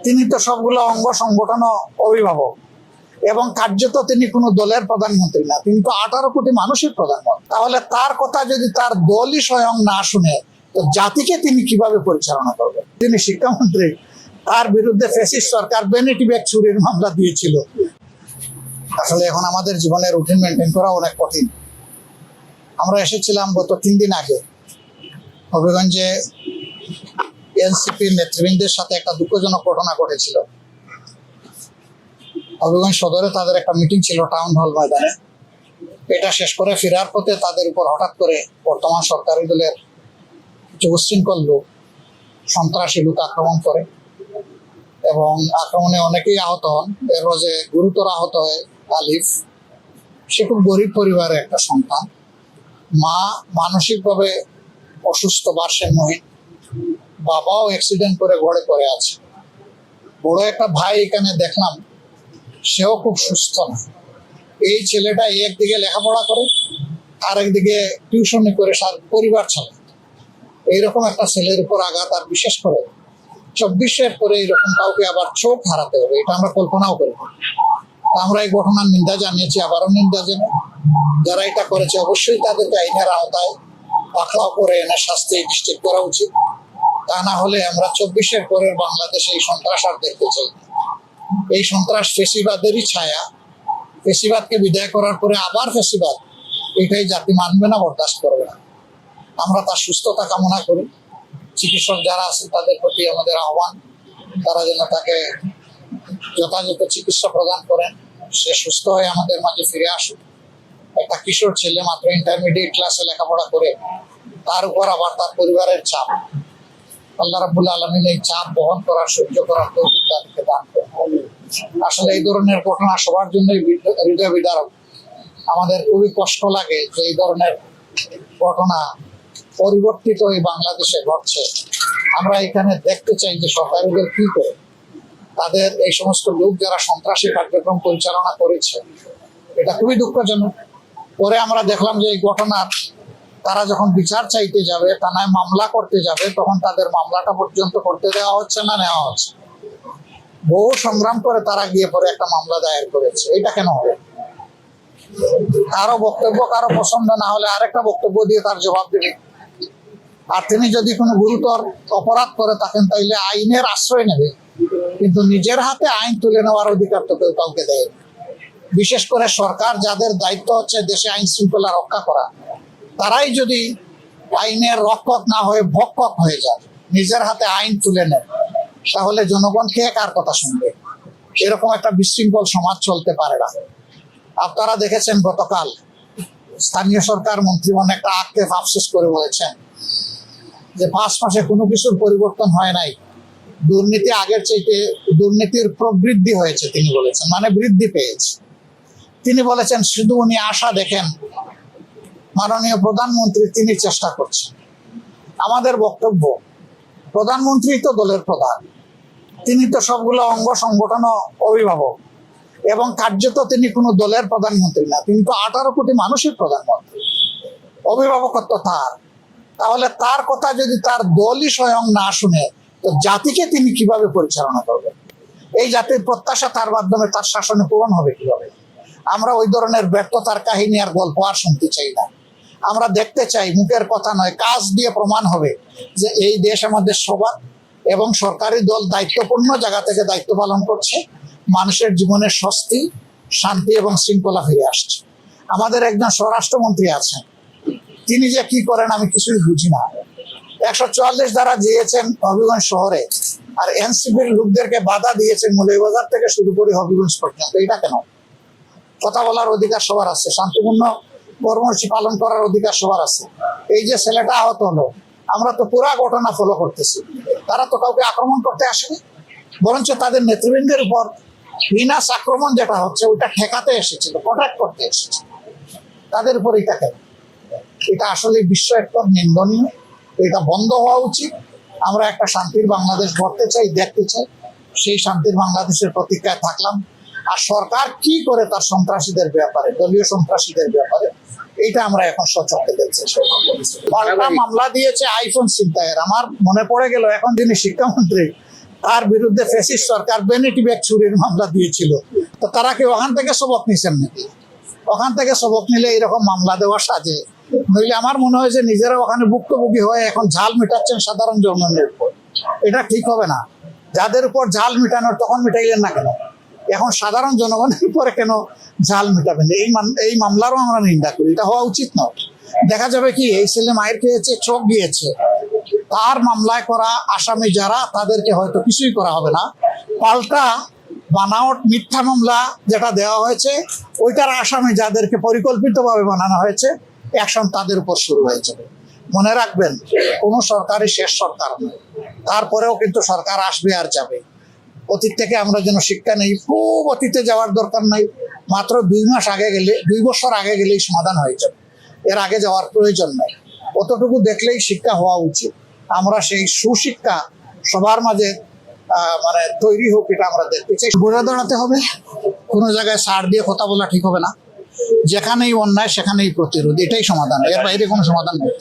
তিনি তো সবগুলো অঙ্গ সংগঠন অভিভাবক এবং কার্যত তিনি কোনো দলের প্রধানমন্ত্রী না, তিনি তো 18 কোটি মানুষের প্রধানমন্ত্রী। তাহলে তার কথা যদি তার দলই স্বয়ং না শুনে, তো জাতিকে তিনি কিভাবে পরিচালনা করবেন? তিনি শিক্ষামন্ত্রী, তার বিরুদ্ধে ফ্যাসিস্ট সরকার ভ্যানিটি ব্যাগ চুরির মামলা দিয়েছিল। আসলে এখন আমাদের জীবনের রুটিন মেনটেন করা অনেক কঠিন। আমরা এসেছিলাম গত 3 দিন আগে হবিগঞ্জে এনসিপির নেতৃবৃন্দের সাথে একটা দুঃখজনক ঘটনা ঘটেছিল। হবিগঞ্জ সদরে তাদের একটা মিটিং ছিল টাউন হল ময়দানে। এটা শেষ করে ফেরার পথে তাদের উপর হঠাৎ করে বর্তমান সরকারি দলের কিছু উচ্ছৃঙ্খল লোক, সন্ত্রাসী লোক আক্রমণ করে এবং আক্রমণে অনেকেই আহত হন। এর মাঝে গুরুতর আহত হয় আলিফ। সে খুব গরিব পরিবারের একটা সন্তান, মা মানসিকভাবে অসুস্থ, ভারসাম্যহীন, বাবাও অ্যাক্সিডেন্ট করে ঘরে পড়ে আছে। বড় একটা ভাই এখানে দেখলাম, সেও খুব সুস্থ না। এই ছেলেটা একদিকে লেখাপড়া করে, আরেকদিকে টিউশনি করে পরিবার চালায়। এইরকম একটা ছেলের উপর আঘাত, আর বিশেষ করে 24-এর পরে এরকম কাউকে আবার চোখ হারাতে হবে, এটা আমরা কল্পনাও করি না। আমরা এই ঘটনার নিন্দা জানিয়েছি, আবারও নিন্দা জানাই। যারা এটা করেছে অবশ্যই তাদেরকে আইনের আওতায় পাকড়াও করে এনে শাস্তি নিশ্চিত করা উচিত। তা না হলে আমরা 24-এর পরের বাংলাদেশে এই সন্ত্রাস আর দেখতে চাই না। এই সন্ত্রাস ফেসিবাদেরই ছায়া। ফেসিবাদকে বিদায় করার পরে আবার ফেসিবাদ, এটাই জাতি মানবে না, বরদাস্ত করবে না। আমরা তার সুস্থতা কামনা করি। চিকিৎসক যারা আছেন তাদের প্রতি আমাদের আহ্বান, তারা যেন তাকে যথাযথ চিকিৎসা প্রদান করেন, সে সুস্থ হয়ে আমাদের মাঝে ফিরে আসুক। একটা কিশোর ছেলে মাত্র ইন্টারমিডিয়েট ক্লাসে লেখাপড়া করে, তার উপর আবার তার পরিবারের চাপ। আল্লাহ রাব্বুল আলামিন এই চাপ বহন করার, সহ্য করার তৌফিক তাদেরকে দান করেন। আসলে এই ধরনের ঘটনা সবার জন্যই হৃদয় বিদারক। আমাদের খুবই কষ্ট লাগে যে এই ধরনের ঘটনা পরিবর্তিত এই বাংলাদেশে ঘটছে। আমরা এখানে দেখতে চাই যে সরকারি দল কি করে, তাদের এই সমস্ত লোক যারা সন্ত্রাসী কার্যক্রম পরিচালনা করেছে, এটা খুবই দুঃখজনক। পরে আমরা দেখলাম যে এই ঘটনার তারা যখন বিচার চাইতে যাবে, থানায় মামলা করতে যাবে, তখন তাদের মামলাটা পর্যন্ত করতে দেওয়া হচ্ছে না, নেওয়া হচ্ছে। বহু সংগ্রাম করে তারা গিয়ে পরে একটা মামলা দায়ের করেছে। এটা কেন হবে? কারো বক্তব্য কারো পছন্দ না হলে আরেকটা বক্তব্য দিয়ে তার জবাব দেবে। আর তিনি যদি কোনো গুরুতর অপরাধ করে থাকেন, তাইলে আইনের আশ্রয় নেবে, কিন্তু নিজের হাতে আইন তুলে নেওয়ার অধিকার তো কেউ কাউকে দেয়। বিশেষ করে সরকার, যাদের দায়িত্ব হচ্ছে দেশে আইন শৃঙ্খলা রক্ষা করা, তারাই যদি আইনের রক্ষক না হয়ে ভক্ষক হয়ে যায়, নিজের হাতে আইন তুলে নেয়, তাহলে জনগণ কে কার কথা শুনবে? এরকম একটা বিশৃঙ্খল সমাজ চলতে পারে না। আপনারা দেখেছেন গতকাল স্থানীয় সরকার মন্ত্রীগণ একটা আক্ষেপ আফসোস করে বলেছেন যে 5 মাসে কোনো কিছুর পরিবর্তন হয় নাই, দুর্নীতি আগের চাইতে দুর্নীতির প্রবৃদ্ধি হয়েছে। তিনি বলেছেন, মানে বৃদ্ধি পেয়েছে। তিনি বলেছেন শুধু উনি আশা দেখেন, মাননীয় প্রধানমন্ত্রী তিনি চেষ্টা করছেন। আমাদের বক্তব্য, প্রধানমন্ত্রী তো দলের প্রধান, তিনি তো সবগুলো অঙ্গ সংগঠন অভিভাবক এবং কার্যত তিনি কোনো দলের প্রধানমন্ত্রী না, তিনি তো 18 কোটি মানুষের প্রধানমন্ত্রী। অভিভাবকত্ব তার। তাহলে তার কথা যদি তার দলই স্বয়ং না শুনে, তো জাতিকে তিনি কিভাবে পরিচালনা করবেন? এই জাতির প্রত্যাশা তার মাধ্যমে তার শাসনে পূরণ হবে কিভাবে? আমরা ওই ধরনের ব্যর্থতার কাহিনী আর গল্প আর শুনতে চাই না। আমরা দেখতে চাই মুখের কথা নয়, কাজ দিয়ে প্রমাণ হবে যে এই দেশ আমাদের সবার, এবং সরকারি দল দায়িত্বপূর্ণ জায়গা থেকে দায়িত্ব পালন করছে। মানুষের জীবনে স্বস্তি, শান্তি এবং শৃঙ্খলা ফিরে আসছে। আমাদের একজন স্বরাষ্ট্রমন্ত্রী আছেন, তিনি যে কি করেন আমি কিছুই বুঝি না। 144 দ্বারা দিয়েছেন হবিগঞ্জ শহরে, আর এনসিপির লোকদেরকে বাধা দিয়েছেন মৌলভীবাজার থেকে শুরু করে হবিগঞ্জ পর্যন্ত। এটা কেন? কথা বলার অধিকার সবার আছে, শান্তিপূর্ণ কর্মসূচি পালন করার অধিকার সবার আছে। এই যে ছেলেটা আহত হলো, আমরা তো পুরা ঘটনা ফলো করতেছি। তারা তো কাউকে আক্রমণ করতে আসেনি, বরঞ্চ তাদের নেতৃবৃন্দের উপর বিনাশ আক্রমণ যেটা হচ্ছে ওইটা ঠেকাতে এসেছিল, প্রোটেক্ট করতে এসেছে। তাদের উপর এটা কেন? এটা আসলে বিস্ময়কর, নিন্দনীয়। এটা বন্ধ হওয়া উচিত। আমরা একটা শান্তির বাংলাদেশ গড়তে চাই, দেখতে চাই। সেই শান্তির বাংলাদেশের প্রতীক্ষায় থাকলাম। আর সরকার কি করে তার সন্ত্রাসীদের ব্যাপারে, দলীয় সন্ত্রাসীদের ব্যাপারে, এটা আমরা এখন সচক্ষে দেখছি। পাল্টা মামলা দিয়েছে আইফোন ছিনতাইয়ের। আমার মনে পড়ে গেল, এখন যিনি শিক্ষামন্ত্রী তার বিরুদ্ধে ফ্যাসিস্ট সরকার ভ্যানিটি ব্যাগ চুরির মামলা দিয়েছিল। তো তারা কি ওখান থেকে সবক নিছেন নাকি? ওখান থেকে সবক নিলে এরকম মামলা দেওয়া সাজে? নইলে আমার মনে হয় যে নিজেরা ওখানে ভুক্তভোগী হয়ে এখন ঝাল মিটাচ্ছেন সাধারণ জনগণের উপর। এটা ঠিক হবে না। যাদের উপর ঝাল মিটানোর তখন মিটাইলেন না কেন? এখন সাধারণ জনগণের উপরে কেন ঝাল মিটাবেন? এই মামলারও আমরা নিন্দা করি, এটা হওয়া উচিত নয়। দেখা যাবে কি এই ছেলে মায়ের খেয়েছে, চোখ গিয়েছে, তার মামলায় করা আসামি যারা তাদেরকে হয়তো কিছুই করা হবে না, পাল্টা বানাওয়াট মিথ্যা মামলা যেটা দেওয়া হয়েছে ওইটার আসামি যাদেরকে পরিকল্পিতভাবে বানানো হয়েছে অ্যাকশন তাদের উপর শুরু হয়ে যাবে। মনে রাখবেন, কোনো সরকারই শেষ সরকার নয়, তারপরেও কিন্তু সরকার আসবে আর যাবে। অতীত থেকে আমরা যেন শিক্ষা নেই, খুব অতীতে যাওয়ার দরকার নাই, মাত্র 2 মাস আগে গেলে, 2 বছর আগে গেলেই সমাধান হয়ে যাবে, এর আগে যাওয়ার প্রয়োজন নাই। অতটুকু দেখলেই শিক্ষা হওয়া উচিত। আমরা সেই সুশিক্ষা সবার মাঝে মানে তৈরি হোক, এটা আমরা দেখতে চাই। ঘুরে দাঁড়াতে হবে, কোনো জায়গায় ছাড় দিয়ে কথা বলা ঠিক হবে না। যেখানেই অন্যায় সেখানেই প্রতিরোধ, এটাই সমাধান, এর বাইরে কোনো সমাধান নেই।